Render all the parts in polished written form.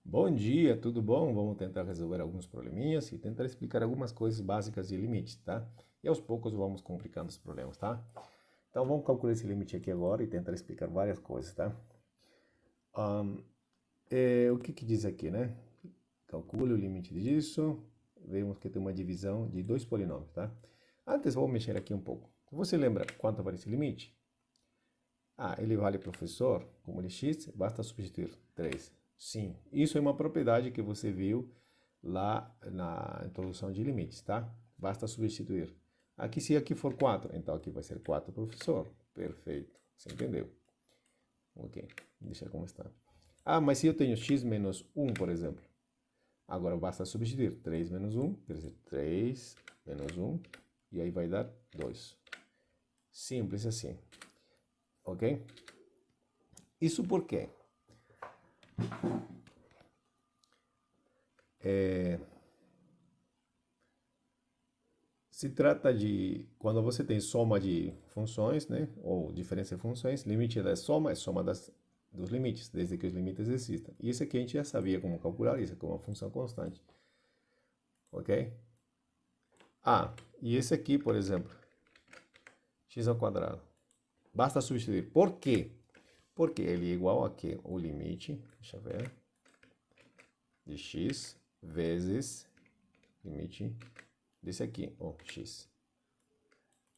Bom dia, tudo bom? Vamos tentar resolver alguns probleminhas e tentar explicar algumas coisas básicas de limites, tá? E aos poucos vamos complicando os problemas, tá? Então vamos calcular esse limite aqui agora e tentar explicar várias coisas, tá? O que diz aqui, né? Calcule o limite disso. Vemos que tem uma divisão de dois polinômios, tá? Antes vamos mexer aqui um pouco. Você lembra quanto vale esse limite? Ele vale, professor, como ele é x, basta substituir 3. Sim, isso é uma propriedade que você viu lá na introdução de limites, tá? Basta substituir. Aqui, se aqui for 4, então aqui vai ser 4, professor. Perfeito, você entendeu? Ok, deixa como está. Mas se eu tenho x menos 1, por exemplo, agora basta substituir 3 menos 1, quer dizer, 3 menos 1, e aí vai dar 2. Simples assim. Ok? Isso por quê? Se trata de quando você tem soma de funções, né, ou diferença de funções, limite da soma é soma dos limites, desde que os limites existam. E isso aqui a gente já sabia como calcular, isso aqui é uma função constante. Ok? E esse aqui, por exemplo, x ao quadrado. Basta substituir. Por quê? Porque ele é igual a quê? O limite, deixa eu ver, de x vezes limite desse aqui, x.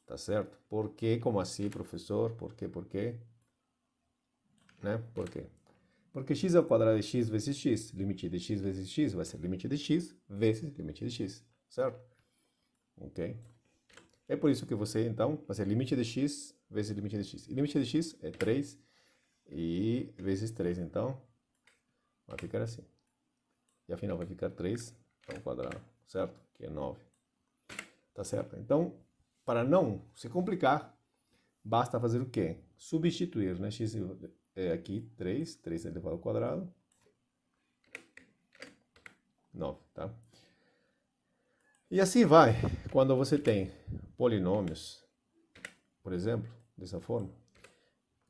Tá certo? Por quê? Como assim, professor? Por quê? Né? Por quê? Porque x ao quadrado de x vezes x, limite de x vezes x vai ser limite de x vezes limite de x, certo? Ok? É por isso que você, então, vai ser limite de x vezes limite de x. E limite de x é 3 e vezes 3, então, vai ficar assim. E afinal vai ficar 3 ao quadrado, certo? Que é 9. Tá certo? Então, para não se complicar, basta fazer o quê? Substituir, né? X é aqui 3 elevado ao quadrado, 9, tá? E assim vai. Quando você tem polinômios, por exemplo, dessa forma,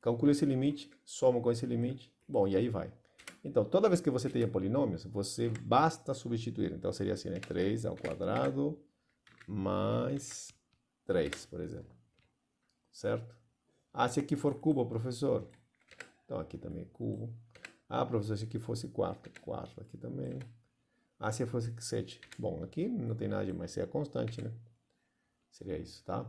calcula esse limite, soma com esse limite, bom, e aí vai. Então, toda vez que você tenha polinômios, você basta substituir. Então, seria assim, né? 3 ao quadrado mais 3, por exemplo. Certo? Se aqui for cubo, professor. Então, aqui também é cubo. Professor, se aqui fosse 4. 4 aqui também. Se fosse 7. Bom, aqui não tem nada demais, é a constante, né? Seria isso, tá?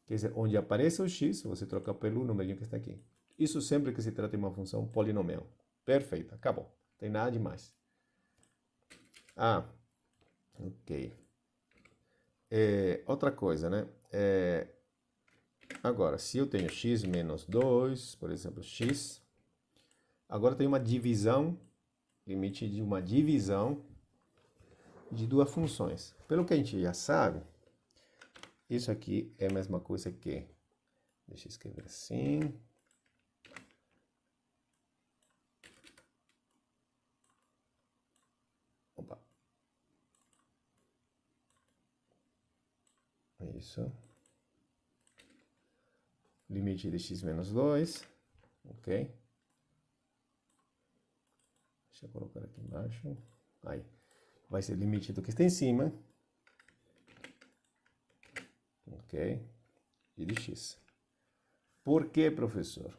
Quer dizer, onde apareça o x, você troca pelo numerinho que está aqui. Isso sempre que se trata de uma função polinomial. Perfeito, acabou. Não tem nada demais. Ok. Outra coisa, né? Agora, se eu tenho x menos 2, por exemplo, x, agora tem uma divisão, limite de uma divisão de duas funções. Pelo que a gente já sabe, isso aqui é a mesma coisa que, deixa eu escrever assim, isso, limite de x menos 2, ok? Deixa eu colocar aqui embaixo, aí, vai ser limite do que está em cima, ok? E de x. Por que, professor?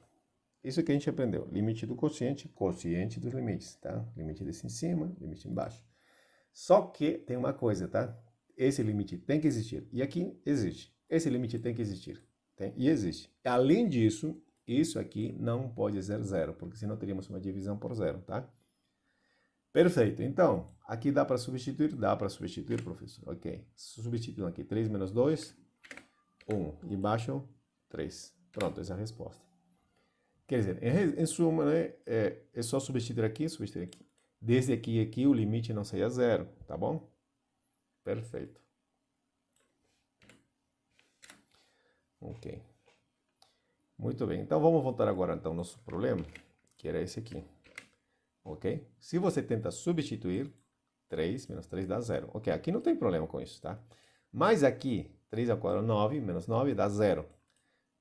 Isso que a gente aprendeu, limite do quociente, quociente dos limites, tá? Limite desse em cima, limite embaixo. Só que tem uma coisa, tá? Esse limite tem que existir. E aqui existe. Esse limite tem que existir. E existe. Além disso, isso aqui não pode ser zero, porque senão teríamos uma divisão por zero, tá? Perfeito. Então, aqui dá para substituir? Dá para substituir, professor. Ok. Substituindo aqui 3 menos 2, 1. Embaixo, 3. Pronto, essa é a resposta. Quer dizer, em suma, né, é só substituir aqui, substituir aqui. Desde aqui e aqui o limite não saia zero, tá bom? Perfeito. Ok. Muito bem. Então vamos voltar agora então ao nosso problema, que era esse aqui. Ok? Se você tenta substituir, 3 menos 3 dá 0. Ok, aqui não tem problema com isso, tá? Mas aqui, 3 ao quadrado, 9, menos 9 dá 0.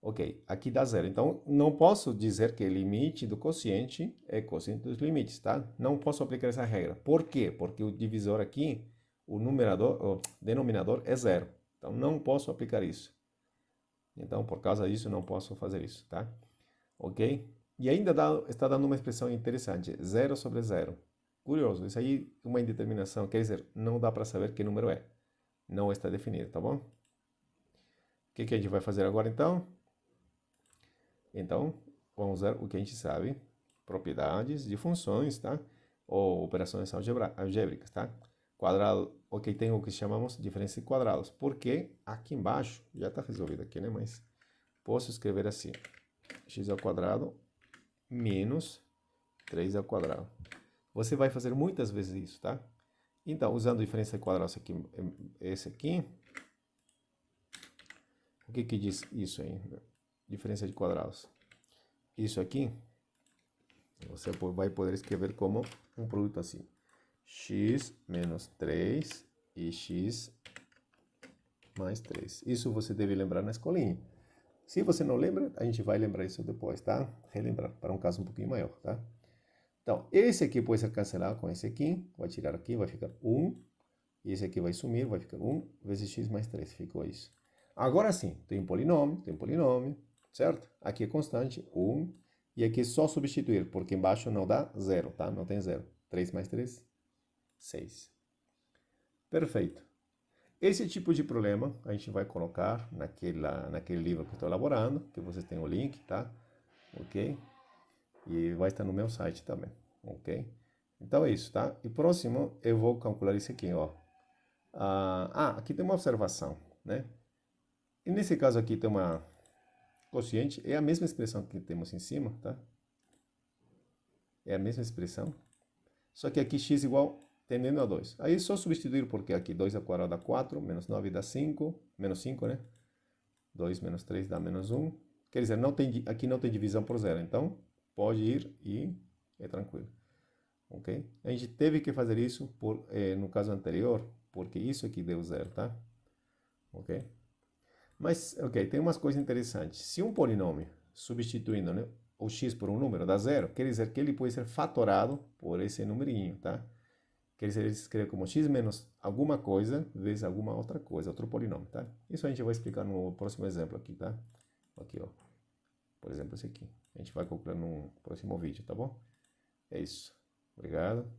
Ok, aqui dá zero. Então, não posso dizer que o limite do quociente é quociente dos limites, tá? Não posso aplicar essa regra. Por quê? Porque o divisor aqui, o denominador é zero. Então, não posso aplicar isso. Então, por causa disso, não posso fazer isso, tá? Ok? E ainda está dando uma expressão interessante, zero sobre zero. Curioso, isso aí é uma indeterminação, quer dizer, não dá para saber que número é. Não está definido, tá bom? O que a gente vai fazer agora, então? Então, vamos usar o que a gente sabe, propriedades de funções, tá? Ou operações algébricas, tá? Quadrado, ok, tem o que chamamos de diferença de quadrados, porque aqui embaixo, já está resolvido aqui, né? Mas posso escrever assim, x ao quadrado menos 3 ao quadrado. Você vai fazer muitas vezes isso, tá? Então, usando diferença de quadrados aqui, esse aqui, o que diz isso aí? Diferença de quadrados. Isso aqui, você vai poder escrever como um produto assim. X menos 3 e x mais 3. Isso você deve lembrar na escolinha. Se você não lembra, a gente vai lembrar isso depois, tá? Relembrar, para um caso um pouquinho maior, tá? Então, esse aqui pode ser cancelado com esse aqui. Vai tirar aqui, vai ficar 1. E esse aqui vai sumir, vai ficar 1 vezes x mais 3. Ficou isso. Agora sim, tem um polinômio, certo? Aqui é constante, 1. E aqui é só substituir, porque embaixo não dá 0, tá? Não tem 0. 3 mais 3, 6. Perfeito. Esse tipo de problema a gente vai colocar naquele livro que eu estou elaborando, que vocês têm o link, tá? Ok? E vai estar no meu site também, ok? Então é isso, tá? E próximo eu vou calcular isso aqui, ó. Aqui tem uma observação, né? E nesse caso aqui tem uma quociente, é a mesma expressão que temos em cima, tá? É a mesma expressão, só que aqui x igual tendendo a 2. Aí é só substituir, porque aqui 2 ao quadrado dá 4, menos 9 dá 5, menos 5, né? 2 menos 3 dá menos 1. Quer dizer, aqui não tem divisão por zero, então pode ir e é tranquilo. Ok? A gente teve que fazer isso no caso anterior, porque isso aqui deu zero, tá? Ok? Mas, ok, tem umas coisas interessantes. Se um polinômio, substituindo, né, o x por um número, dá zero, quer dizer que ele pode ser fatorado por esse numerinho, tá? Quer dizer, ele se escreve como x menos alguma coisa vezes alguma outra coisa, outro polinômio, tá? Isso a gente vai explicar no próximo exemplo aqui, tá? Aqui, ó. Por exemplo, esse aqui. A gente vai calcular no próximo vídeo, tá bom? É isso. Obrigado.